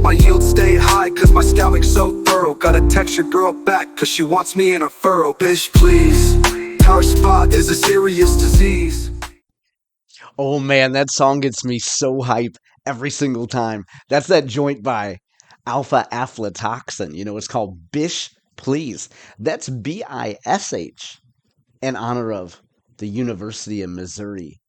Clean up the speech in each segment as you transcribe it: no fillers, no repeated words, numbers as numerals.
My yields stay high cause my scouting's so thorough. Gotta text your girl back cause she wants me in a furrow. Bitch please, tower spot is a serious disease. Oh man, that song gets me so hype every single time. That's that joint by Aflatoxin. It's called Bish Please. That's Bish in honor of the University of Missouri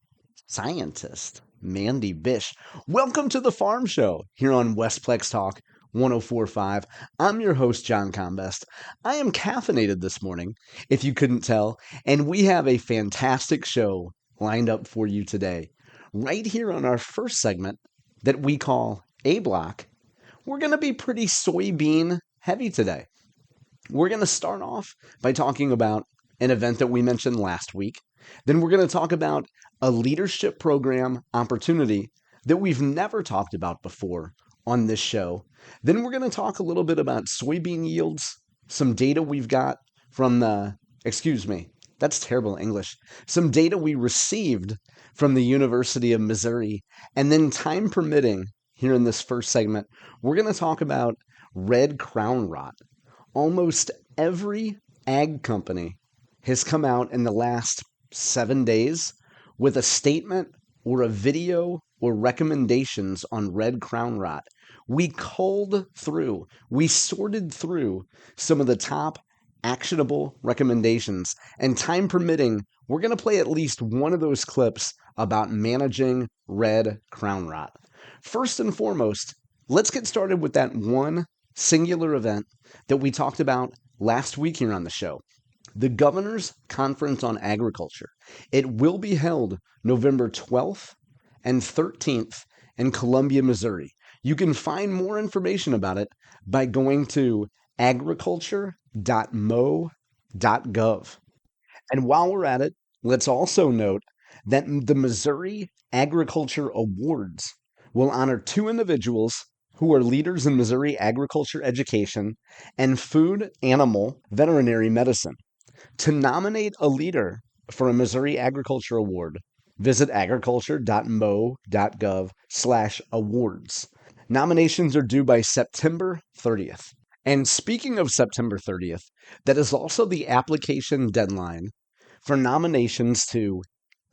scientist, Mindy Bish. Welcome to the Farm Show here on Westplex Talk 1045. I'm your host, John Combest. I am caffeinated this morning, if you couldn't tell, and we have a fantastic show lined up for you today. Right here on our first segment that we call A Block, we're going to be pretty soybean heavy today. We're going to start off by talking about an event that we mentioned last week. Then we're going to talk about a leadership program opportunity that we've never talked about before on this show. Then we're going to talk a little bit about soybean yields, some data we've got from that's terrible English. Some data we received from the University of Missouri. And then time permitting, here in this first segment, we're going to talk about red crown rot. Almost every ag company has come out in the last 7 days with a statement or a video or recommendations on red crown rot. We sorted through some of the top actionable recommendations, and time permitting, we're going to play at least one of those clips about managing red crown rot. First and foremost, let's get started with that one singular event that we talked about last week here on the show. The Governor's Conference on Agriculture. It will be held November 12th and 13th in Columbia, Missouri. You can find more information about it by going to agriculture.mo.gov. And while we're at it, let's also note that the Missouri Agriculture Awards will honor 2 individuals who are leaders in Missouri agriculture education and food animal veterinary medicine. To nominate a leader for a Missouri Agriculture Award, visit agriculture.mo.gov/awards. Nominations are due by September 30th. And speaking of September 30th, that is also the application deadline for nominations to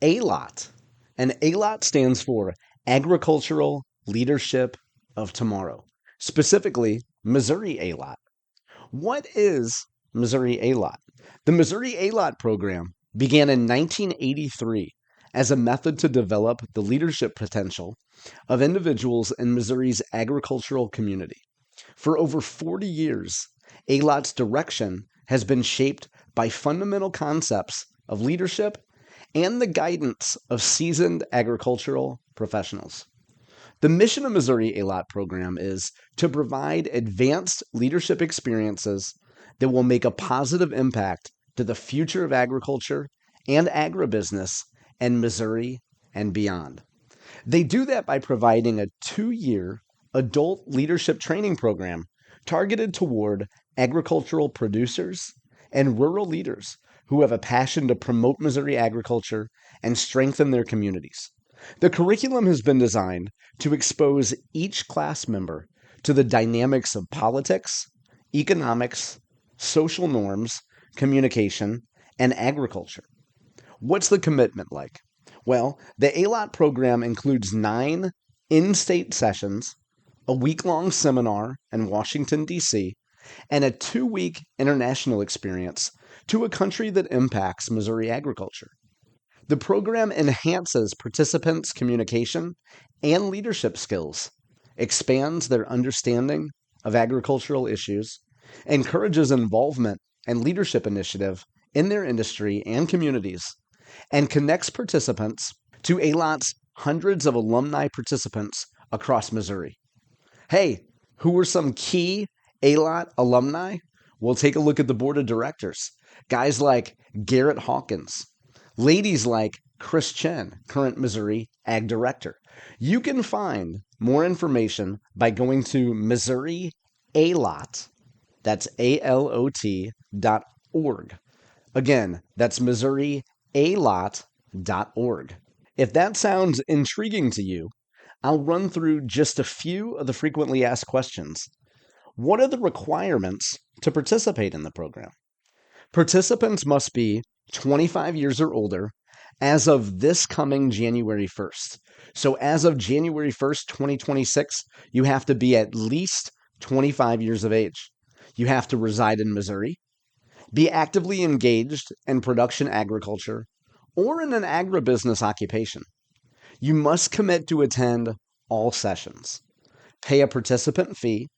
ALOT. And ALOT stands for Agricultural Leadership of Tomorrow, specifically Missouri ALOT. What is Missouri ALOT? The Missouri ALOT program began in 1983 as a method to develop the leadership potential of individuals in Missouri's agricultural community. For over 40 years, ALOT's direction has been shaped by fundamental concepts of leadership and the guidance of seasoned agricultural professionals. The mission of Missouri ALOT program is to provide advanced leadership experiences that will make a positive impact to the future of agriculture and agribusiness in Missouri and beyond. They do that by providing a 2-year adult leadership training program targeted toward agricultural producers and rural leaders who have a passion to promote Missouri agriculture and strengthen their communities. The curriculum has been designed to expose each class member to the dynamics of politics, economics, social norms, communication, and agriculture. What's the commitment like? Well, the ALOT program includes 9 in-state sessions, a week-long seminar in Washington, D.C., and a 2-week international experience to a country that impacts Missouri agriculture. The program enhances participants' communication and leadership skills, expands their understanding of agricultural issues, encourages involvement and leadership initiative in their industry and communities, and connects participants to ALOT's hundreds of alumni participants across Missouri. Hey, who were some key ALOT alumni? We'll take a look at the board of directors. Guys like Garrett Hawkins, ladies like Chris Chen, current Missouri Ag Director. You can find more information by going to Missouri ALOT, that's ALOT.org. Again, that's Missouri ALOT.org. If that sounds intriguing to you, I'll run through just a few of the frequently asked questions. What are the requirements to participate in the program? Participants must be 25 years or older as of this coming January 1st. So as of January 1st, 2026, you have to be at least 25 years of age. You have to reside in Missouri, be actively engaged in production agriculture or in an agribusiness occupation. You must commit to attend all sessions, pay a participant fee,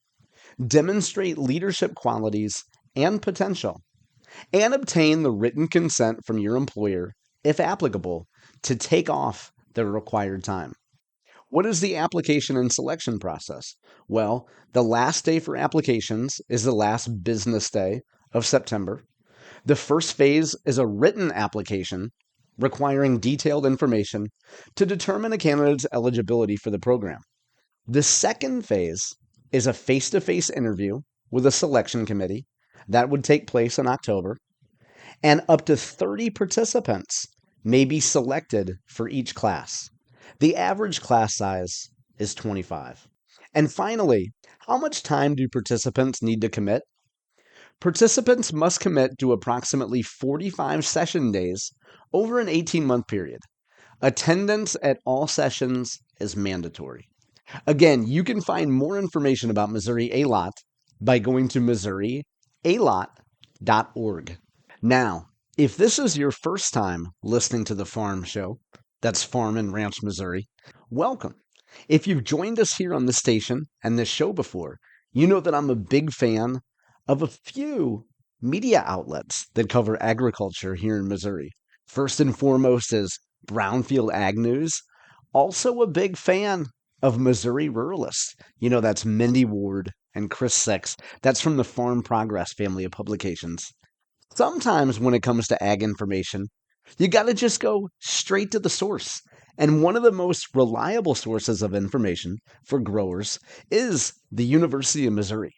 demonstrate leadership qualities and potential, and obtain the written consent from your employer, if applicable, to take off the required time. What is the application and selection process? Well, the last day for applications is the last business day of September. The first phase is a written application requiring detailed information to determine a candidate's eligibility for the program. The second phase is a face-to-face interview with a selection committee that would take place in October, and up to 30 participants may be selected for each class. The average class size is 25. And finally, how much time do participants need to commit? Participants must commit to approximately 45 session days over an 18-month period. Attendance at all sessions is mandatory. Again, you can find more information about Missouri ALOT by going to MissouriALOT.org. Now, if this is your first time listening to the Farm Show, that's Farm and Ranch Missouri, welcome. If you've joined us here on this station and this show before, you know that I'm a big fan of a few media outlets that cover agriculture here in Missouri. First and foremost is Brownfield Ag News. Also a big fan of Missouri Ruralist. You know, that's Mindy Ward and Chris Six. That's from the Farm Progress family of publications. Sometimes when it comes to ag information, you got to just go straight to the source. And one of the most reliable sources of information for growers is the University of Missouri.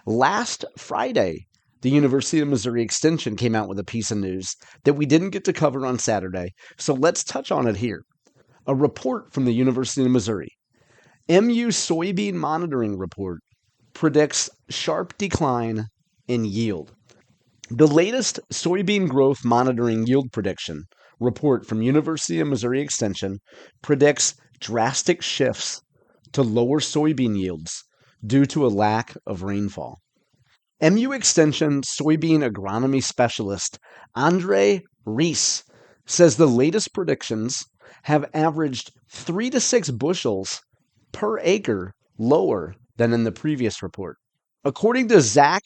Last Friday, the University of Missouri Extension came out with a piece of news that we didn't get to cover on Saturday, so let's touch on it here. A report from the University of Missouri. MU Soybean Monitoring Report predicts sharp decline in yield. The latest soybean growth monitoring yield prediction report from University of Missouri Extension predicts drastic shifts to lower soybean yields due to a lack of rainfall. MU Extension soybean agronomy specialist Andre Reese says the latest predictions have averaged 3 to 6 bushels per acre lower than in the previous report. According to Zach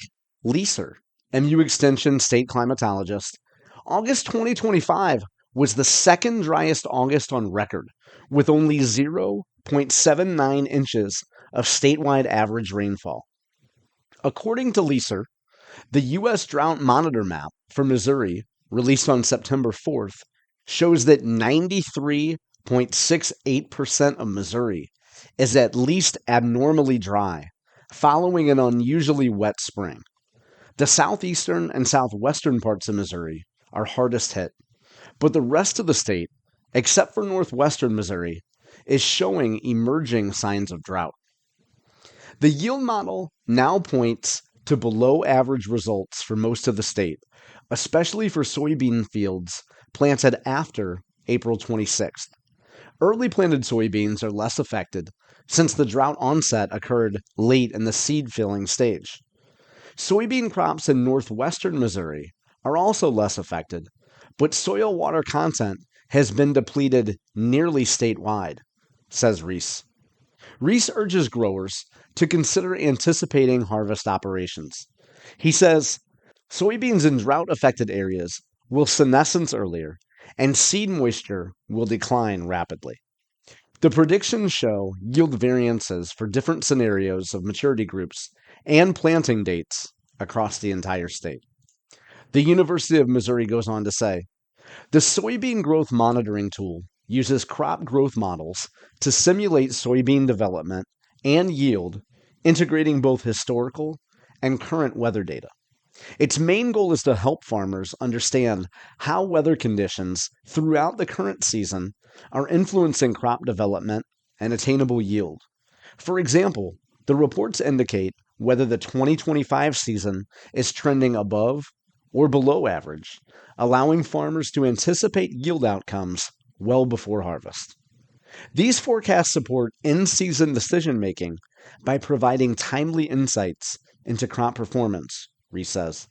Leeser, MU Extension state climatologist, August 2025 was the second driest August on record, with only 0.79 inches of statewide average rainfall. According to Leeser, the U.S. Drought Monitor Map for Missouri, released on September 4th, shows that 93.68% of Missouri is at least abnormally dry, following an unusually wet spring. The southeastern and southwestern parts of Missouri are hardest hit, but the rest of the state, except for northwestern Missouri, is showing emerging signs of drought. The yield model now points to below average results for most of the state, especially for soybean fields planted after April 26th. Early planted soybeans are less affected since the drought onset occurred late in the seed filling stage. Soybean crops in northwestern Missouri are also less affected, but soil water content has been depleted nearly statewide, says Reese. Reese urges growers to consider anticipating harvest operations. He says, soybeans in drought-affected areas will senescence earlier, and seed moisture will decline rapidly. The predictions show yield variances for different scenarios of maturity groups and planting dates across the entire state. The University of Missouri goes on to say, the soybean growth monitoring tool uses crop growth models to simulate soybean development and yield, integrating both historical and current weather data. Its main goal is to help farmers understand how weather conditions throughout the current season are influencing crop development and attainable yield. For example, the reports indicate whether the 2025 season is trending above or below average, allowing farmers to anticipate yield outcomes well before harvest. These forecasts support in-season decision-making by providing timely insights into crop performance, Reese says.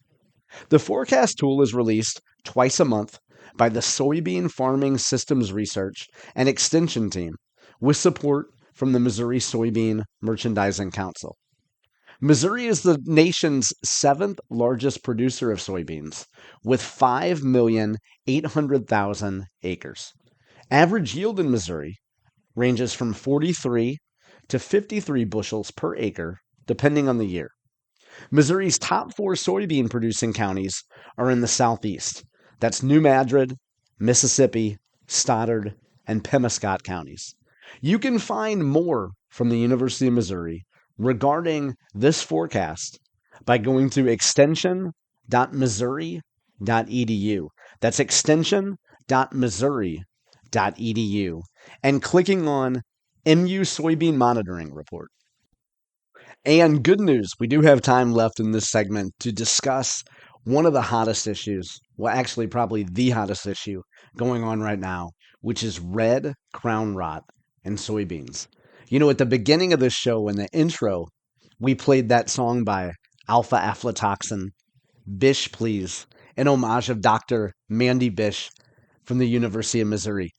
The forecast tool is released twice a month by the Soybean Farming Systems Research and Extension Team with support from the Missouri Soybean Merchandising Council. Missouri is the nation's 7th largest producer of soybeans, with 5,800,000 acres. Average yield in Missouri ranges from 43 to 53 bushels per acre, depending on the year. Missouri's top 4 soybean producing counties are in the southeast. That's New Madrid, Mississippi, Stoddard, and Pemiscot counties. You can find more from the University of Missouri regarding this forecast by going to extension.missouri.edu. That's extension.missouri.edu and clicking on MU Soybean Monitoring Report. And good news, we do have time left in this segment to discuss one of the hottest issues, well, actually probably the hottest issue going on right now, which is red crown rot in soybeans. You know, at the beginning of this show, in the intro, we played that song by Alpha Aflatoxin, Bish Please, in homage of Dr. Mindy Bish from the University of Missouri.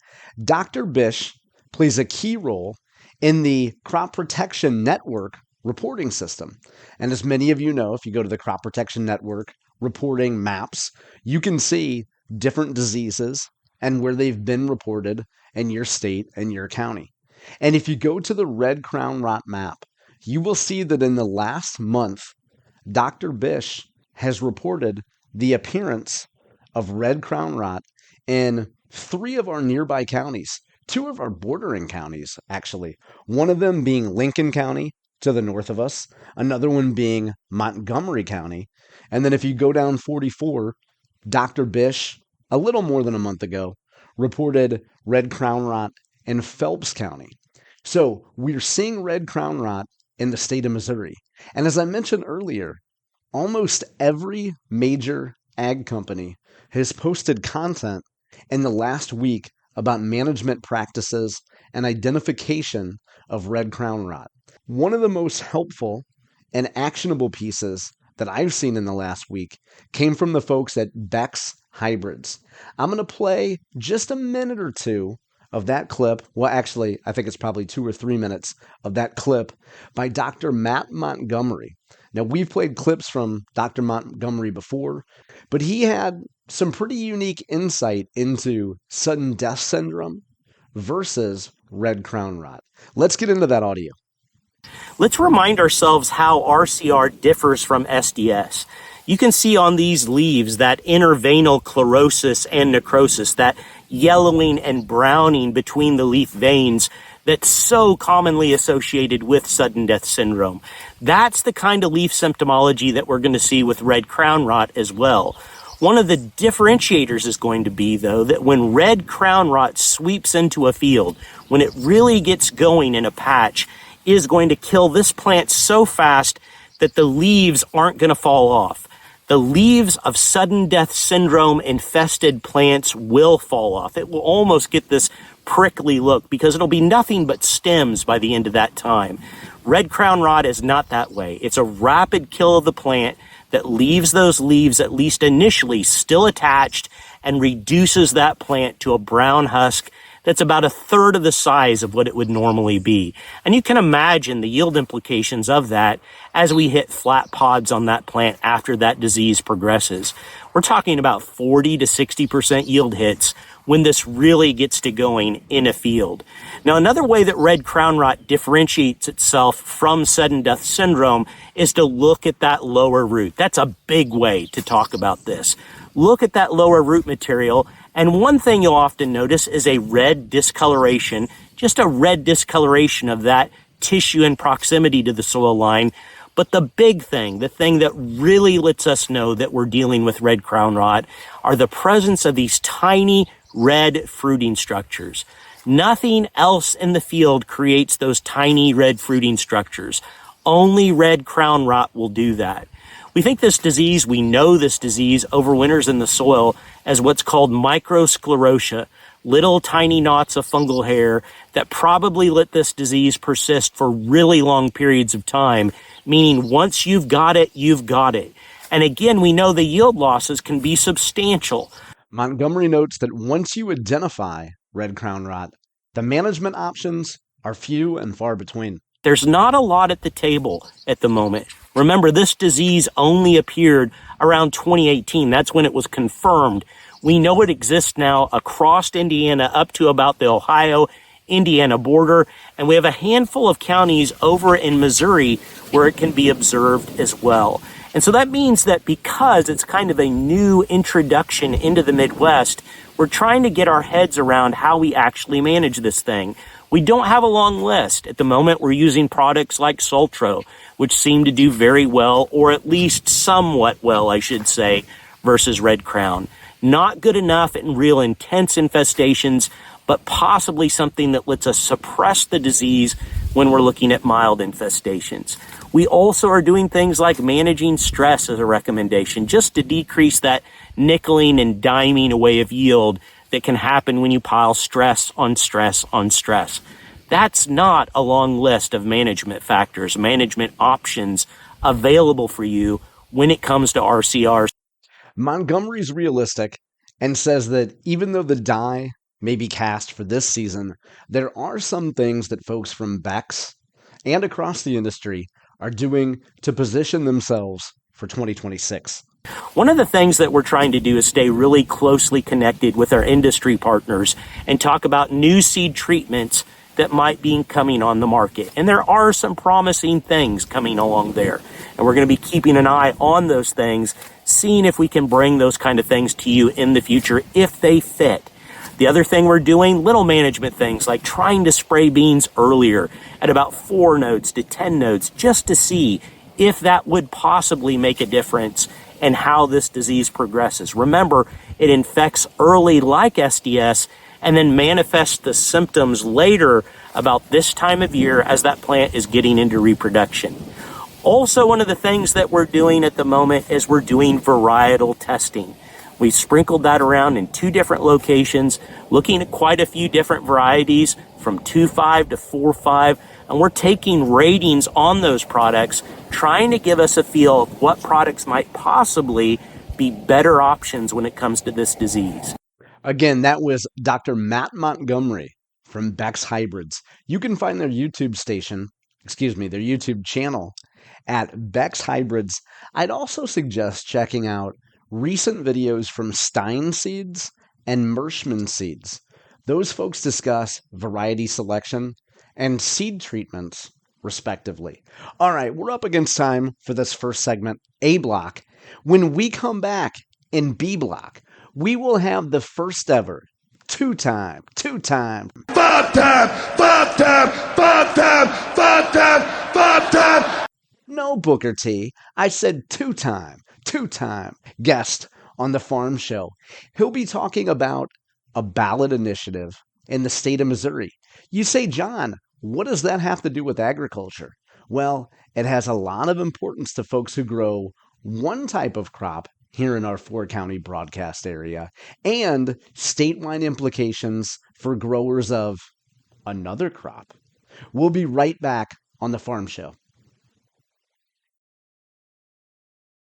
Dr. Bish plays a key role in the Crop Protection Network reporting system. And as many of you know, if you go to the Crop Protection Network reporting maps, you can see different diseases and where they've been reported in your state and your county. And if you go to the red crown rot map, you will see that in the last month, Dr. Bish has reported the appearance of red crown rot in 3 of our nearby counties, 2 of our bordering counties, actually. One of them being Lincoln County to the north of us, another one being Montgomery County. And then if you go down 44, Dr. Bish, a little more than a month ago, reported red crown rot in Phelps County. So we're seeing red crown rot in the state of Missouri. And as I mentioned earlier, almost every major ag company has posted content in the last week about management practices and identification of red crown rot. One of the most helpful and actionable pieces that I've seen in the last week came from the folks at BecksHybrids. I'm going to play just a minute or two of that clip. Well, actually, I think it's probably 2 or 3 minutes of that clip by Dr. Matt Montgomery. Now, we've played clips from Dr. Montgomery before, but he had some pretty unique insight into sudden death syndrome versus red crown rot. Let's get into that audio. Let's remind ourselves how RCR differs from SDS. You can see on these leaves that interveinal chlorosis and necrosis, that yellowing and browning between the leaf veins that's so commonly associated with sudden death syndrome. That's the kind of leaf symptomology that we're going to see with red crown rot as well. One of the differentiators is going to be, though, that when red crown rot sweeps into a field, when it really gets going in a patch, is going to kill this plant so fast that the leaves aren't going to fall off. The leaves of sudden death syndrome infested plants will fall off. It will almost get this prickly look because it'll be nothing but stems by the end of that time. Red crown rot is not that way. It's a rapid kill of the plant that leaves those leaves, at least initially, still attached and reduces that plant to a brown husk that's about a third of the size of what it would normally be. And you can imagine the yield implications of that as we hit flat pods on that plant after that disease progresses. We're talking about 40 to 60% yield hits when this really gets to going in a field. Now, another way that red crown rot differentiates itself from sudden death syndrome is to look at that lower root. That's a big way to talk about this. Look at that lower root material. And one thing you'll often notice is a red discoloration, just a red discoloration of that tissue in proximity to the soil line. But the big thing, the thing that really lets us know that we're dealing with red crown rot, are the presence of these tiny red fruiting structures. Nothing else in the field creates those tiny red fruiting structures. Only red crown rot will do that. We know this disease overwinters in the soil as what's called microsclerotia, little tiny knots of fungal hair that probably let this disease persist for really long periods of time, meaning once you've got it, you've got it. And again, we know the yield losses can be substantial. Montgomery notes that once you identify red crown rot, the management options are few and far between. There's not a lot at the table at the moment. Remember, this disease only appeared around 2018. That's when it was confirmed. We know it exists now across Indiana up to about the Ohio-Indiana border, and we have a handful of counties over in Missouri where it can be observed as well. And so that means that because it's kind of a new introduction into the Midwest, we're trying to get our heads around how we actually manage this thing. We don't have a long list. At the moment, we're using products like Sultro, which seem to do very well, or at least somewhat well, I should say, versus Red Crown. Not good enough in real intense infestations, but possibly something that lets us suppress the disease when we're looking at mild infestations. We also are doing things like managing stress as a recommendation, just to decrease that nickeling and diming away of yield that can happen when you pile stress on stress on stress. That's not a long list of management factors, management options available for you when it comes to RCRs. Montgomery's realistic and says that even though the die may be cast for this season, there are some things that folks from Beck's and across the industry are doing to position themselves for 2026. One of the things that we're trying to do is stay really closely connected with our industry partners and talk about new seed treatments that might be coming on the market. And there are some promising things coming along there. And we're going to be keeping an eye on those things, seeing if we can bring those kind of things to you in the future if they fit. The other thing we're doing, little management things like trying to spray beans earlier at about 4 nodes to 10 nodes just to see if that would possibly make a difference and how this disease progresses. Remember, it infects early like SDS and then manifests the symptoms later about this time of year as that plant is getting into reproduction. Also, one of the things that we're doing at the moment is we're doing varietal testing. We sprinkled that around in 2 different locations, looking at quite a few different varieties from 2.5 to 4.5, and we're taking ratings on those products, trying to give us a feel of what products might possibly be better options when it comes to this disease. Again, that was Dr. Matt Montgomery from BecksHybrids. You can find their YouTube channel at BecksHybrids. I'd also suggest checking out recent videos from Stein Seeds and Mershman Seeds. Those folks discuss variety selection and seed treatments, respectively. All right, we're up against time for this first segment, A block. When we come back in B block, we will have the first ever two-time, five-time. No, Booker T. I said two-time guest on the Farm Show. He'll be talking about a ballot initiative in the state of Missouri. You say, John, what does that have to do with agriculture? Well, it has a lot of importance to folks who grow one type of crop here in our 4-county broadcast area, and statewide implications for growers of another crop. We'll be right back on the Farm Show.